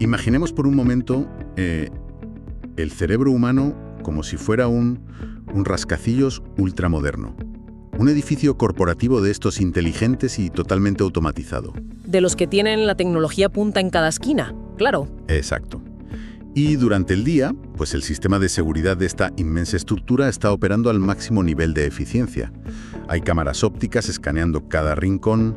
Imaginemos por un momento el cerebro humano como si fuera un rascacielos ultramoderno. Un edificio corporativo de estos inteligentes y totalmente automatizado. De los que tienen la tecnología punta en cada esquina, claro. Exacto. Y durante el día, pues el sistema de seguridad de esta inmensa estructura está operando al máximo nivel de eficiencia. Hay cámaras ópticas escaneando cada rincón,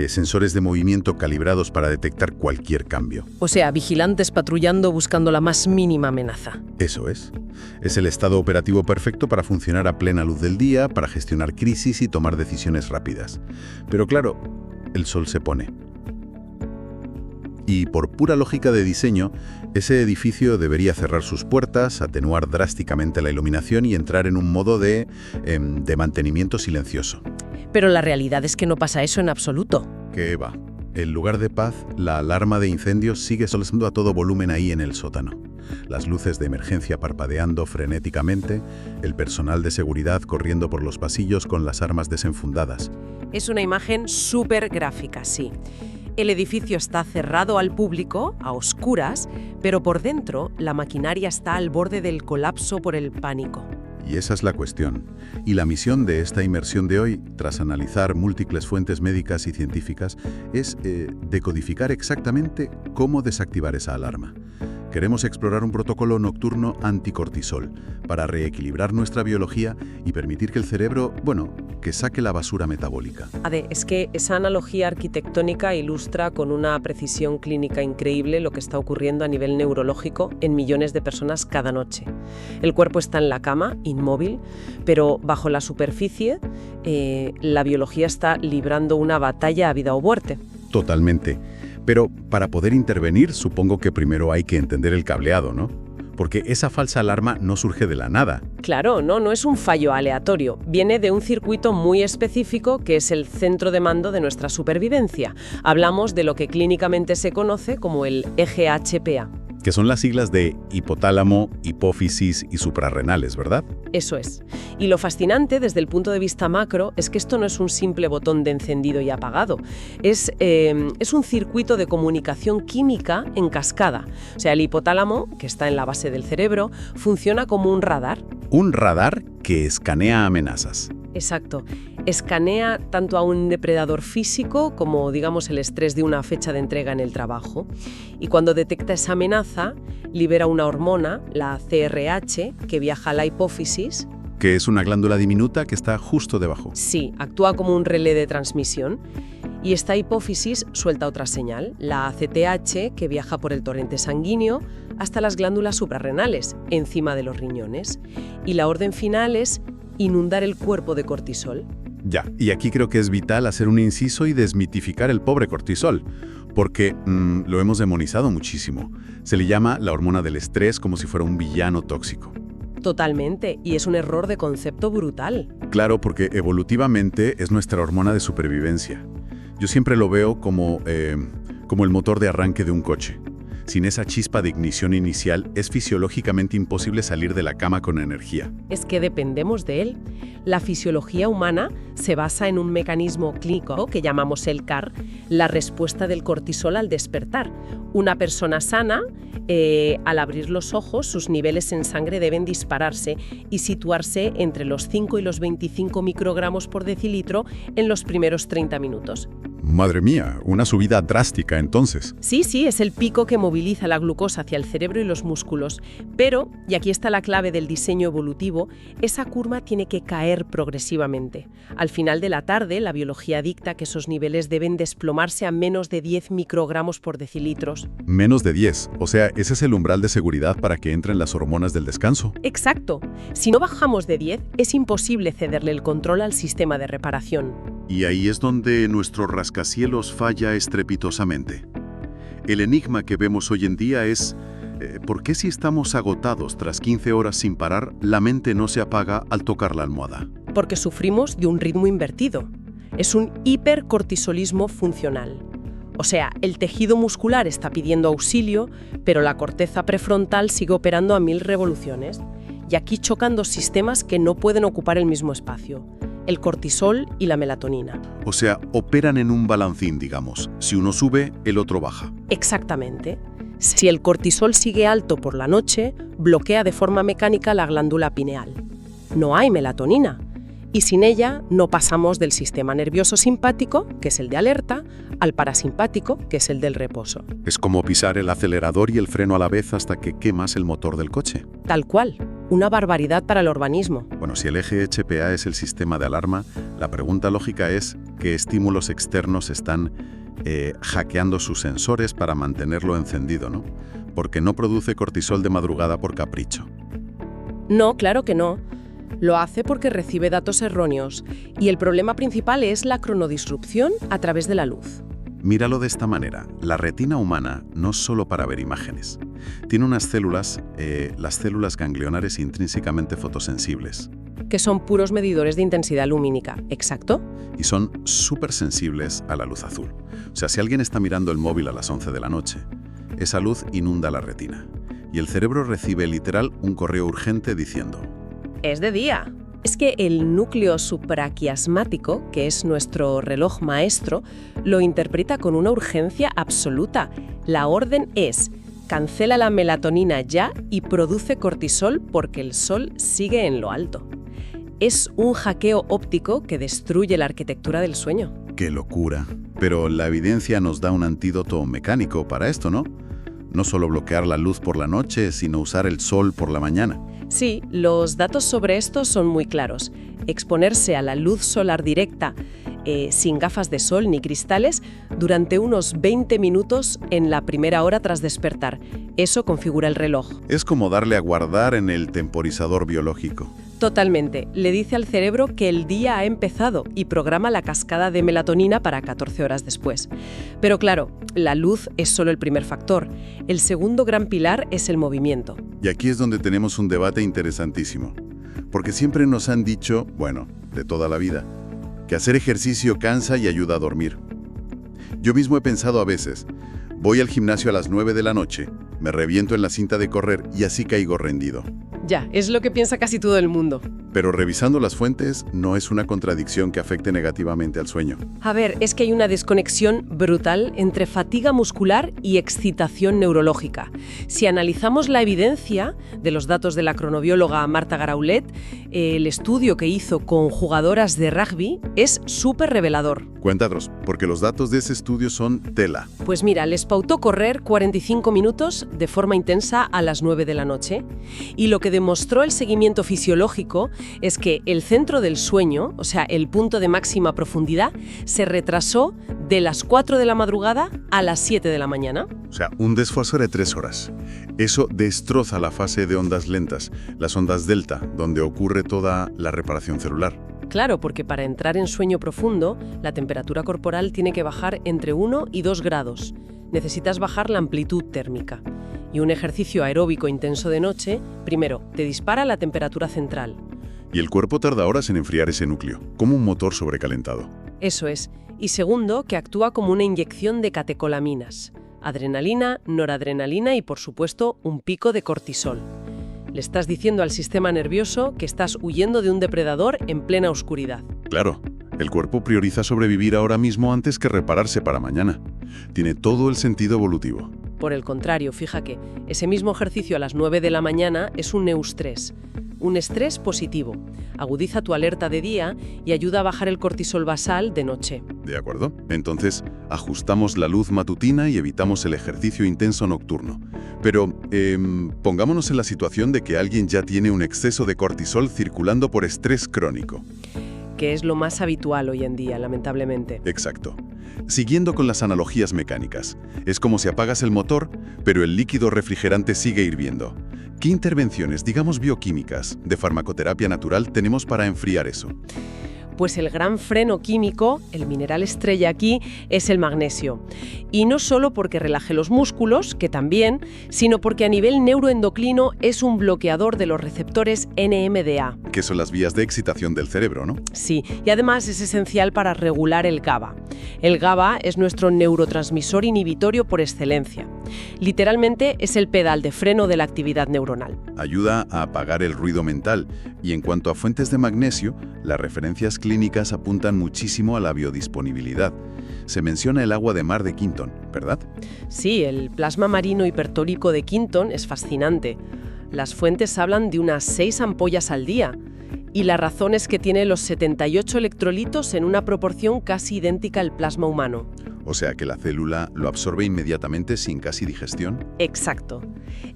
sensores de movimiento calibrados para detectar cualquier cambio. O sea, vigilantes patrullando buscando la más mínima amenaza. Eso es. Es el estado operativo perfecto para funcionar a plena luz del día, para gestionar crisis y tomar decisiones rápidas. Pero claro, el sol se pone. Y por pura lógica de diseño, ese edificio debería cerrar sus puertas, atenuar drásticamente la iluminación y entrar en un modo de mantenimiento silencioso. Pero la realidad es que no pasa eso en absoluto. ¿Qué va? En lugar de paz, la alarma de incendios sigue sonando a todo volumen ahí en el sótano. Las luces de emergencia parpadeando frenéticamente, el personal de seguridad corriendo por los pasillos con las armas desenfundadas. Es una imagen súper gráfica, sí. El edificio está cerrado al público, a oscuras, pero por dentro la maquinaria está al borde del colapso por el pánico. Y esa es la cuestión. Y la misión de esta inmersión de hoy, tras analizar múltiples fuentes médicas y científicas, es decodificar exactamente cómo desactivar esa alarma. Queremos explorar un protocolo nocturno anticortisol para reequilibrar nuestra biología y permitir que el cerebro, que saque la basura metabólica. Es que esa analogía arquitectónica ilustra con una precisión clínica increíble lo que está ocurriendo a nivel neurológico en millones de personas cada noche. El cuerpo está en la cama, inmóvil, pero bajo la superficie la biología está librando una batalla a vida o muerte. Totalmente. Pero para poder intervenir, supongo que primero hay que entender el cableado, ¿no? Porque esa falsa alarma no surge de la nada. Claro, no es un fallo aleatorio. Viene de un circuito muy específico que es el centro de mando de nuestra supervivencia. Hablamos de lo que clínicamente se conoce como el eje HPA. Que son las siglas de hipotálamo, hipófisis y suprarrenales, ¿verdad? Eso es. Y lo fascinante desde el punto de vista macro es que esto no es un simple botón de encendido y apagado. Es un circuito de comunicación química en cascada. O sea, el hipotálamo, que está en la base del cerebro, funciona como un radar. Un radar que escanea amenazas. Exacto. Escanea tanto a un depredador físico como, digamos, el estrés de una fecha de entrega en el trabajo. Y cuando detecta esa amenaza, libera una hormona, la CRH, que viaja a la hipófisis. Que es una glándula diminuta que está justo debajo. Sí, actúa como un relé de transmisión. Y esta hipófisis suelta otra señal, la ACTH, que viaja por el torrente sanguíneo hasta las glándulas suprarrenales, encima de los riñones. Y la orden final es inundar el cuerpo de cortisol. Ya, y aquí creo que es vital hacer un inciso y desmitificar el pobre cortisol, porque lo hemos demonizado muchísimo. Se le llama la hormona del estrés como si fuera un villano tóxico. Totalmente, y es un error de concepto brutal. Claro, porque evolutivamente es nuestra hormona de supervivencia. Yo siempre lo veo como el motor de arranque de un coche. Sin esa chispa de ignición inicial, es fisiológicamente imposible salir de la cama con energía. Es que dependemos de él. La fisiología humana se basa en un mecanismo clínico que llamamos el CAR, la respuesta del cortisol al despertar. Una persona sana, al abrir los ojos, sus niveles en sangre deben dispararse y situarse entre los 5 y los 25 microgramos por decilitro en los primeros 30 minutos. Madre mía, una subida drástica entonces. Sí, es el pico que moviliza la glucosa hacia el cerebro y los músculos. Pero, y aquí está la clave del diseño evolutivo, esa curva tiene que caer progresivamente. Al final de la tarde, la biología dicta que esos niveles deben desplomarse a menos de 10 microgramos por decilitros. Menos de 10, o sea, ese es el umbral de seguridad para que entren las hormonas del descanso. Exacto. Si no bajamos de 10, es imposible cederle el control al sistema de reparación. Y ahí es donde nuestro rascacielos falla estrepitosamente. El enigma que vemos hoy en día es ¿por qué si estamos agotados tras 15 horas sin parar, la mente no se apaga al tocar la almohada? Porque sufrimos de un ritmo invertido. Es un hipercortisolismo funcional. O sea, el tejido muscular está pidiendo auxilio, pero la corteza prefrontal sigue operando a 1000 revoluciones. Y aquí chocan dos sistemas que no pueden ocupar el mismo espacio: el cortisol y la melatonina. O sea, operan en un balancín, digamos. Si uno sube, el otro baja. Exactamente. Si el cortisol sigue alto por la noche, bloquea de forma mecánica la glándula pineal. No hay melatonina. Y sin ella no pasamos del sistema nervioso simpático, que es el de alerta, al parasimpático, que es el del reposo. Es como pisar el acelerador y el freno a la vez hasta que quemas el motor del coche. Tal cual. Una barbaridad para el organismo. Bueno, si el eje HPA es el sistema de alarma, la pregunta lógica es qué estímulos externos están hackeando sus sensores para mantenerlo encendido, ¿no? Porque no produce cortisol de madrugada por capricho. No, claro que no. Lo hace porque recibe datos erróneos. Y el problema principal es la cronodisrupción a través de la luz. Míralo de esta manera. La retina humana no es solo para ver imágenes. Tiene unas células, las células ganglionares intrínsecamente fotosensibles. Que son puros medidores de intensidad lumínica, ¿exacto? Y son súper sensibles a la luz azul. O sea, si alguien está mirando el móvil a las 11 de la noche, esa luz inunda la retina. Y el cerebro recibe literal un correo urgente diciendo: es de día. Es que el núcleo supraquiasmático, que es nuestro reloj maestro, lo interpreta con una urgencia absoluta. La orden es: cancela la melatonina ya y produce cortisol porque el sol sigue en lo alto. Es un hackeo óptico que destruye la arquitectura del sueño. ¡Qué locura! Pero la evidencia nos da un antídoto mecánico para esto, ¿no? No solo bloquear la luz por la noche, sino usar el sol por la mañana. Sí, los datos sobre esto son muy claros. Exponerse a la luz solar directa, sin gafas de sol ni cristales, durante unos 20 minutos en la primera hora tras despertar. Eso configura el reloj. Es como darle a guardar en el temporizador biológico. Totalmente. Le dice al cerebro que el día ha empezado y programa la cascada de melatonina para 14 horas después. Pero claro, la luz es solo el primer factor. El segundo gran pilar es el movimiento. Y aquí es donde tenemos un debate interesantísimo. Porque siempre nos han dicho, bueno, de toda la vida, que hacer ejercicio cansa y ayuda a dormir. Yo mismo he pensado a veces, voy al gimnasio a las 9 de la noche, me reviento en la cinta de correr y así caigo rendido. Ya, es lo que piensa casi todo el mundo. Pero revisando las fuentes, no es una contradicción que afecte negativamente al sueño. A ver, es que hay una desconexión brutal entre fatiga muscular y excitación neurológica. Si analizamos la evidencia de los datos de la cronobióloga Marta Garaulet, el estudio que hizo con jugadoras de rugby es súper revelador. Cuéntanos, porque los datos de ese estudio son tela. Pues mira, les pautó correr 45 minutos de forma intensa a las 9 de la noche. Y lo que demostró el seguimiento fisiológico es que el centro del sueño, o sea, el punto de máxima profundidad, se retrasó de las 4 de la madrugada a las 7 de la mañana. O sea, un desfase de 3 horas. Eso destroza la fase de ondas lentas, las ondas delta, donde ocurre toda la reparación celular. Claro, porque para entrar en sueño profundo, la temperatura corporal tiene que bajar entre 1 y 2 grados. Necesitas bajar la amplitud térmica. Y un ejercicio aeróbico intenso de noche, primero, te dispara la temperatura central. Y el cuerpo tarda horas en enfriar ese núcleo, como un motor sobrecalentado. Eso es. Y segundo, que actúa como una inyección de catecolaminas. Adrenalina, noradrenalina y, por supuesto, un pico de cortisol. Le estás diciendo al sistema nervioso que estás huyendo de un depredador en plena oscuridad. Claro, el cuerpo prioriza sobrevivir ahora mismo antes que repararse para mañana. Tiene todo el sentido evolutivo. Por el contrario, fija que ese mismo ejercicio a las 9 de la mañana es un eustrés. Un estrés positivo. Agudiza tu alerta de día y ayuda a bajar el cortisol basal de noche. ¿De acuerdo? Entonces, ajustamos la luz matutina y evitamos el ejercicio intenso nocturno. Pero, pongámonos en la situación de que alguien ya tiene un exceso de cortisol circulando por estrés crónico. Que es lo más habitual hoy en día, lamentablemente. Exacto. Siguiendo con las analogías mecánicas, es como si apagas el motor, pero el líquido refrigerante sigue hirviendo. ¿Qué intervenciones, digamos bioquímicas, de farmacoterapia natural tenemos para enfriar eso? Pues el gran freno químico, el mineral estrella aquí, es el magnesio. Y no solo porque relaje los músculos, que también, sino porque a nivel neuroendocrino es un bloqueador de los receptores NMDA. Que son las vías de excitación del cerebro, ¿no? Sí, y además es esencial para regular el GABA. El GABA es nuestro neurotransmisor inhibitorio por excelencia. Literalmente es el pedal de freno de la actividad neuronal. Ayuda a apagar el ruido mental. Y en cuanto a fuentes de magnesio, las referencias clínicas apuntan muchísimo a la biodisponibilidad. Se menciona el agua de mar de Quinton, ¿verdad? Sí, el plasma marino hipertórico de Quinton es fascinante. Las fuentes hablan de unas 6 ampollas al día. Y la razón es que tiene los 78 electrolitos en una proporción casi idéntica al plasma humano. O sea que la célula lo absorbe inmediatamente sin casi digestión. Exacto.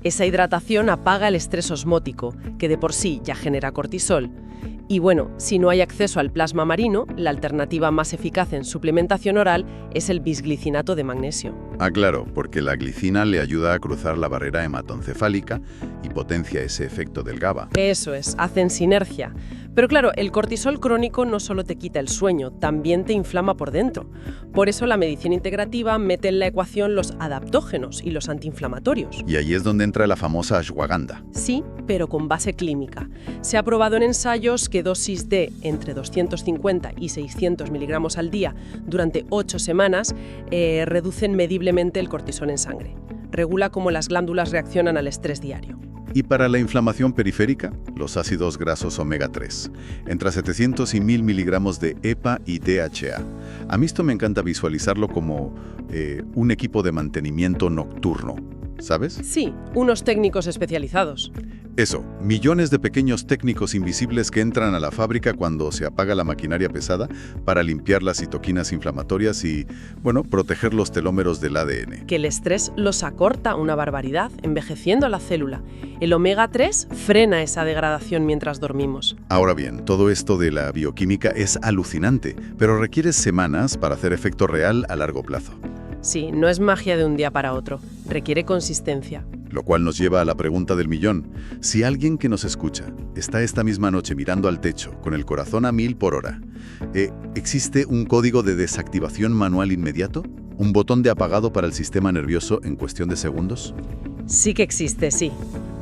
Esa hidratación apaga el estrés osmótico, que de por sí ya genera cortisol. Y bueno, si no hay acceso al plasma marino, la alternativa más eficaz en suplementación oral es el bisglicinato de magnesio. Ah, claro, porque la glicina le ayuda a cruzar la barrera hematoencefálica y potencia ese efecto del GABA. Eso es, hacen sinergia. Pero claro, el cortisol crónico no solo te quita el sueño, también te inflama por dentro. Por eso la medicina integrativa mete en la ecuación los adaptógenos y los antiinflamatorios. Y ahí es donde entra la famosa ashwagandha. Sí, pero con base clínica. Se ha probado en ensayos que dosis de entre 250 y 600 miligramos al día durante 8 semanas reducen mediblemente el cortisol en sangre. Regula cómo las glándulas reaccionan al estrés diario. Y para la inflamación periférica, los ácidos grasos omega 3, entre 700 y 1000 miligramos de EPA y DHA. A mí esto me encanta visualizarlo como un equipo de mantenimiento nocturno, ¿sabes? Sí, unos técnicos especializados. Eso, millones de pequeños técnicos invisibles que entran a la fábrica cuando se apaga la maquinaria pesada para limpiar las citoquinas inflamatorias y, bueno, proteger los telómeros del ADN. Que el estrés los acorta una barbaridad, envejeciendo a la célula. El omega 3 frena esa degradación mientras dormimos. Ahora bien, todo esto de la bioquímica es alucinante, pero requiere semanas para hacer efecto real a largo plazo. Sí, no es magia de un día para otro, requiere consistencia. Lo cual nos lleva a la pregunta del millón. Si alguien que nos escucha está esta misma noche mirando al techo, con el corazón a 1000 por hora, ¿existe un código de desactivación manual inmediato? ¿Un botón de apagado para el sistema nervioso en cuestión de segundos? Sí que existe, sí.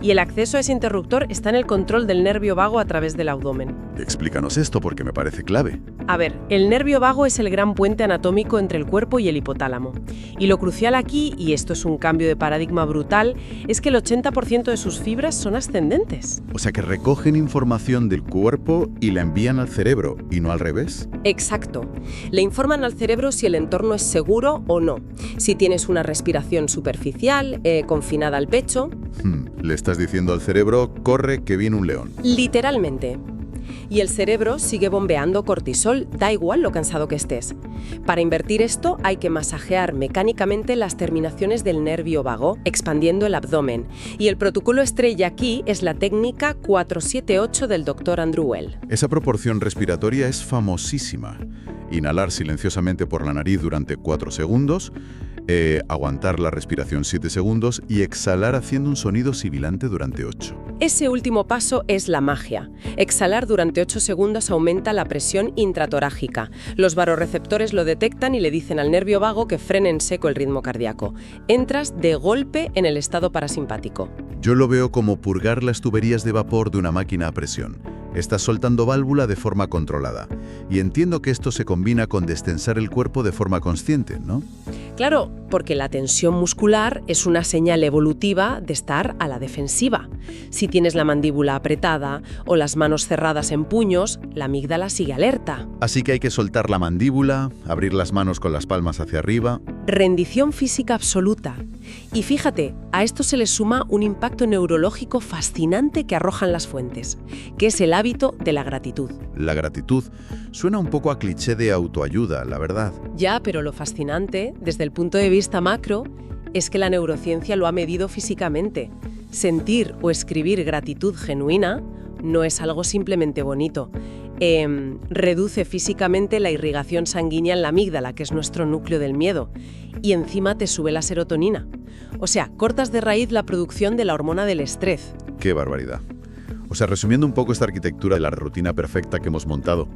Y el acceso a ese interruptor está en el control del nervio vago a través del abdomen. Explícanos esto porque me parece clave. A ver, el nervio vago es el gran puente anatómico entre el cuerpo y el hipotálamo. Y lo crucial aquí, y esto es un cambio de paradigma brutal, es que el 80% de sus fibras son ascendentes. O sea que recogen información del cuerpo y la envían al cerebro, y no al revés. Exacto. Le informan al cerebro si el entorno es seguro o no. Si tienes una respiración superficial, confinada al pecho. Le estás diciendo al cerebro, corre que viene un león. Literalmente. Y el cerebro sigue bombeando cortisol, da igual lo cansado que estés. Para invertir esto hay que masajear mecánicamente las terminaciones del nervio vago, expandiendo el abdomen. Y el protocolo estrella aquí es la técnica 478 del Dr. Andrew Weil. Esa proporción respiratoria es famosísima. Inhalar silenciosamente por la nariz durante 4 segundos, aguantar la respiración 7 segundos y exhalar haciendo un sonido sibilante durante 8. Ese último paso es la magia. Exhalar durante 8 segundos aumenta la presión intratorágica. Los barorreceptores lo detectan y le dicen al nervio vago que frene en seco el ritmo cardíaco. Entras de golpe en el estado parasimpático. Yo lo veo como purgar las tuberías de vapor de una máquina a presión. Estás soltando válvula de forma controlada. Y entiendo que esto se combina con destensar el cuerpo de forma consciente, ¿no? Claro, porque la tensión muscular es una señal evolutiva de estar a la defensiva. Si tienes la mandíbula apretada o las manos cerradas en puños, la amígdala sigue alerta. Así que hay que soltar la mandíbula, abrir las manos con las palmas hacia arriba. Rendición física absoluta. Y fíjate, a esto se le suma un impacto neurológico fascinante que arrojan las fuentes, que es el hábito de la gratitud. La gratitud suena un poco a cliché de autoayuda, la verdad. Ya, pero lo fascinante, desde el punto de vista macro, es que la neurociencia lo ha medido físicamente. Sentir o escribir gratitud genuina no es algo simplemente bonito. Reduce físicamente la irrigación sanguínea en la amígdala, que es nuestro núcleo del miedo, y encima te sube la serotonina. O sea, cortas de raíz la producción de la hormona del estrés. ¡Qué barbaridad! O sea, resumiendo un poco esta arquitectura de la rutina perfecta que hemos montado,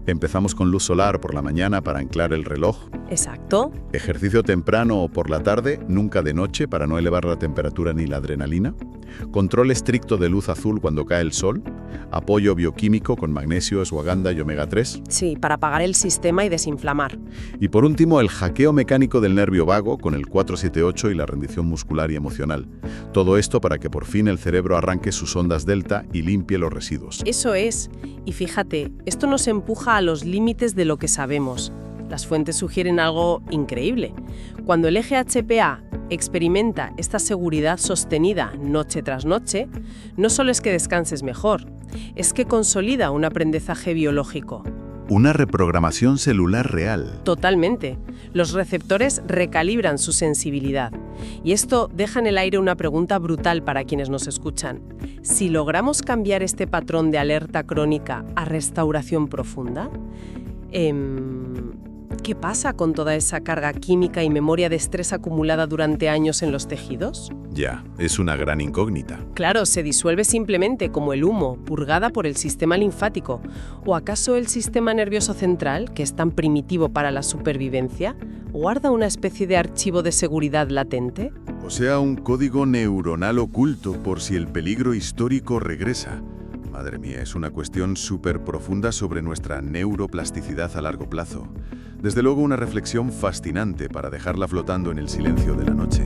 empezamos con luz solar por la mañana para anclar el reloj. Exacto. Ejercicio temprano o por la tarde, nunca de noche para no elevar la temperatura ni la adrenalina. Control estricto de luz azul cuando cae el sol. Apoyo bioquímico con magnesio, ashwagandha y omega 3. Sí, para apagar el sistema y desinflamar. Y por último, el hackeo mecánico del nervio vago con el 478 y la rendición muscular y emocional. Todo esto para que por fin el cerebro arranque sus ondas delta y limpie los residuos. Eso es. Y fíjate, esto nos empuja a los límites de lo que sabemos. Las fuentes sugieren algo increíble. Cuando el eje HPA experimenta esta seguridad sostenida noche tras noche, no solo es que descanses mejor, es que consolida un aprendizaje biológico. Una reprogramación celular real. Totalmente. Los receptores recalibran su sensibilidad. Y esto deja en el aire una pregunta brutal para quienes nos escuchan. Si logramos cambiar este patrón de alerta crónica a restauración profunda, ¿qué pasa con toda esa carga química y memoria de estrés acumulada durante años en los tejidos? Ya, es una gran incógnita. Claro, se disuelve simplemente como el humo, purgada por el sistema linfático. ¿O acaso el sistema nervioso central, que es tan primitivo para la supervivencia, guarda una especie de archivo de seguridad latente? O sea, un código neuronal oculto por si el peligro histórico regresa. Madre mía, es una cuestión súper profunda sobre nuestra neuroplasticidad a largo plazo. Desde luego una reflexión fascinante para dejarla flotando en el silencio de la noche.